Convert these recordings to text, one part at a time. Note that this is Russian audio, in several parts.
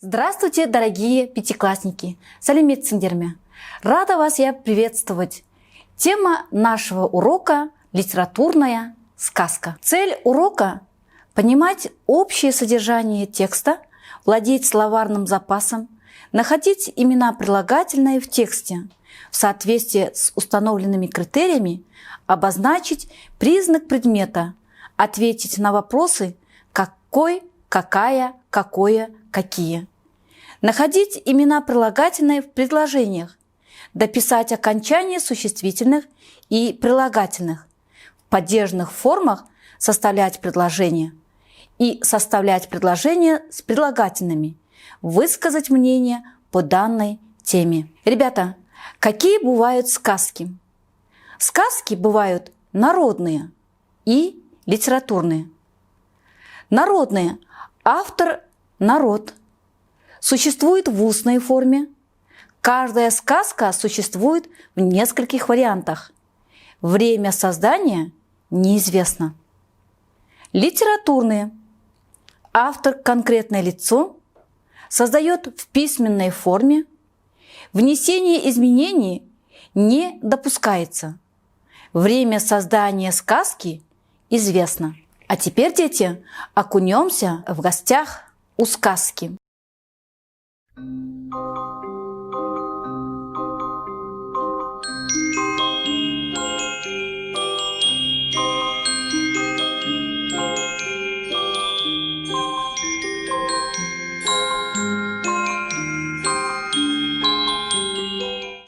Здравствуйте, дорогие пятиклассники! Сәлеметсіңдер. Рада вас я приветствовать. Тема нашего урока – литературная сказка. Цель урока – понимать общее содержание текста, владеть словарным запасом, находить имена прилагательные в тексте, в соответствии с установленными критериями, обозначить признак предмета, ответить на вопросы «какой», «какая», «какое», «какие». Находить имена прилагательные в предложениях, дописать окончания существительных и прилагательных, в падежных формах составлять предложения и составлять предложения с прилагательными, высказать мнение по данной теме. Ребята, какие бывают сказки? Сказки бывают народные и литературные. Народные. Автор – народ. Существует в устной форме. Каждая сказка существует в нескольких вариантах. Время создания неизвестно. Литературные. Автор – конкретное лицо, создает в письменной форме. Внесение изменений не допускается. Время создания сказки известно. А теперь, дети, окунемся в гостях у сказки.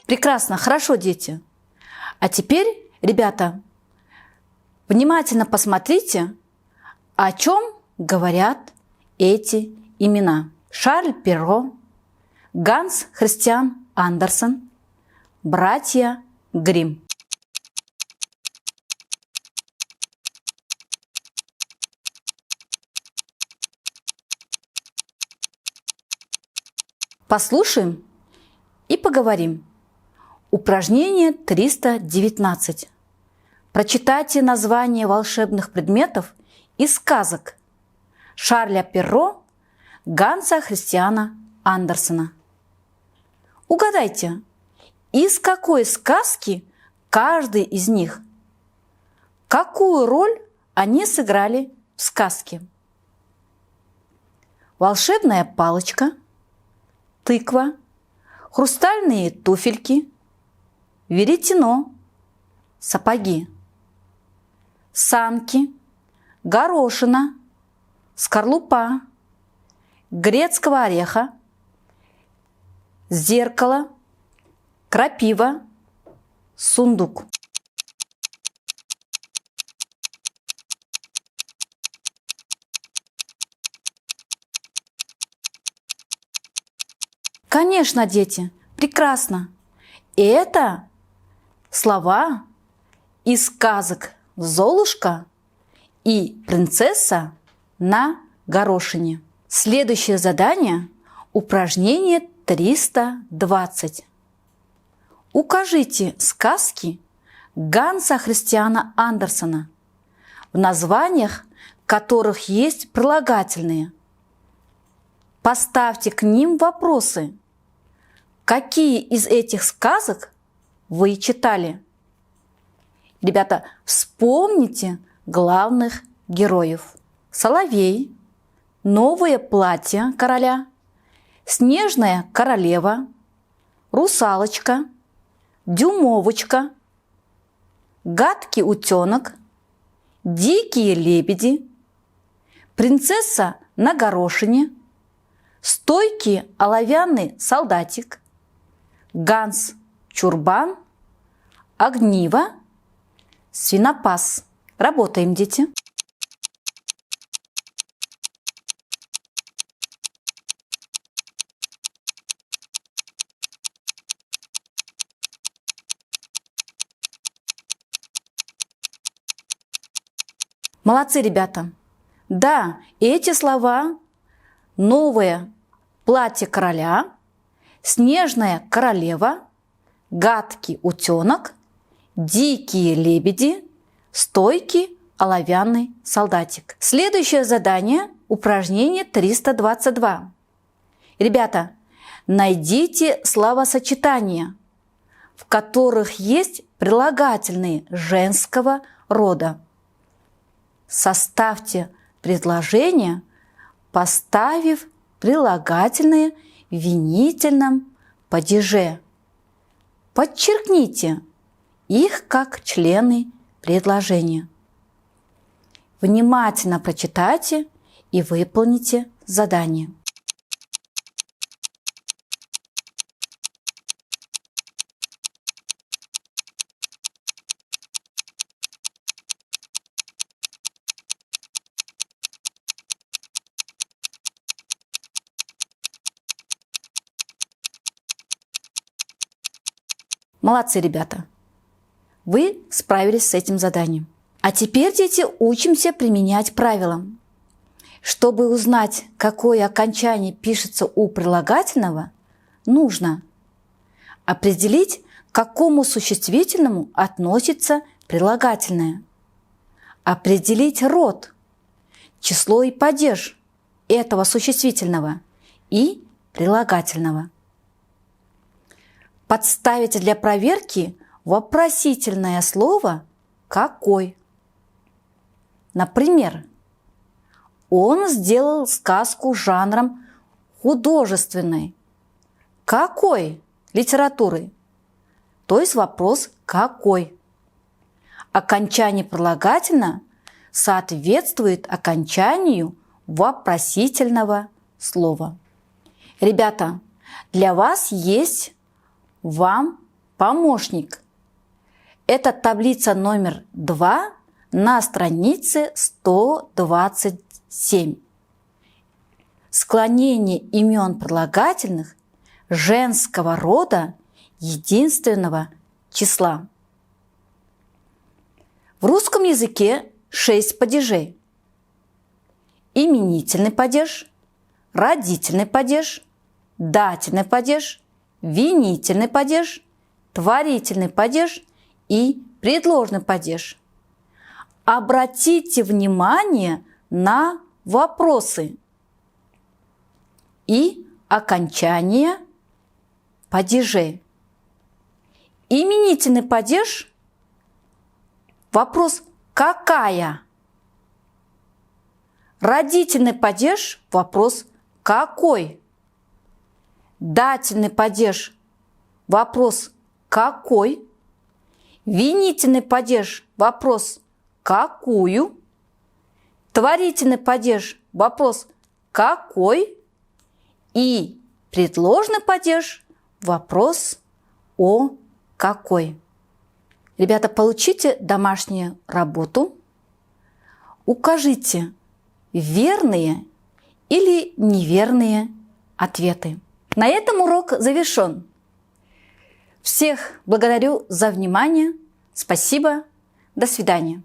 Прекрасно, хорошо, дети. А теперь, ребята, внимательно посмотрите, о чем говорят эти имена. Шарль Перро, Ганс Христиан Андерсен, братья Гримм. Послушаем и поговорим. Упражнение 319. Прочитайте названия волшебных предметов из сказок Шарля Перро, Ганса Христиана Андерсена. Угадайте, из какой сказки каждый из них? Какую роль они сыграли в сказке? Волшебная палочка, тыква, хрустальные туфельки, веретено, сапоги, санки, горошина, скорлупа, грецкого ореха, зеркало, крапива, сундук. Конечно, дети, прекрасно. Это слова из сказок «Золушка» и «Принцесса на горошине». Следующее задание – упражнение 320. Укажите сказки Ганса Христиана Андерсена, в названиях которых есть прилагательные. Поставьте к ним вопросы. Какие из этих сказок вы читали? Ребята, вспомните главных героев. Соловей, новое платье короля, снежная королева, русалочка, дюймовочка, гадкий утенок, дикие лебеди, принцесса на горошине, стойкий оловянный солдатик, Ганс Чурбан, огниво, свинопас. Работаем, дети. Молодцы, ребята. Да, эти слова – новое платье короля, снежная королева, гадкий утенок, дикие лебеди, стойкий оловянный солдатик. Следующее задание – упражнение 322. Ребята, найдите словосочетания, в которых есть прилагательные женского рода. Составьте предложение, поставив прилагательные в винительном падеже. Подчеркните их как члены предложения. Внимательно прочитайте и выполните задание. Молодцы, ребята! Вы справились с этим заданием. А теперь, дети, учимся применять правила. Чтобы узнать, какое окончание пишется у прилагательного, нужно определить, к какому существительному относится прилагательное, определить род, число и падеж этого существительного и прилагательного. Подставить для проверки вопросительное слово «какой». Например, он сделал сказку жанром художественной. Какой литературы? То есть вопрос «какой?». Окончание прилагательного соответствует окончанию вопросительного слова. Ребята, для вас есть помощник. Это таблица номер 2 на странице 127. Склонение имен прилагательных женского рода единственного числа. В русском языке 6 падежей. Именительный падеж, родительный падеж, дательный падеж, винительный падеж, творительный падеж и предложный падеж. Обратите внимание на вопросы и окончание падежей. Именительный падеж – вопрос «какая?». Родительный падеж – вопрос «какой?». Дательный падеж – вопрос «какой?». Винительный падеж – вопрос «какую?». Творительный падеж – вопрос «какой?». И предложный падеж – вопрос «о какой?». Ребята, получите домашнюю работу. Укажите верные или неверные ответы. На этом урок завершен. Всех благодарю за внимание. Спасибо. До свидания.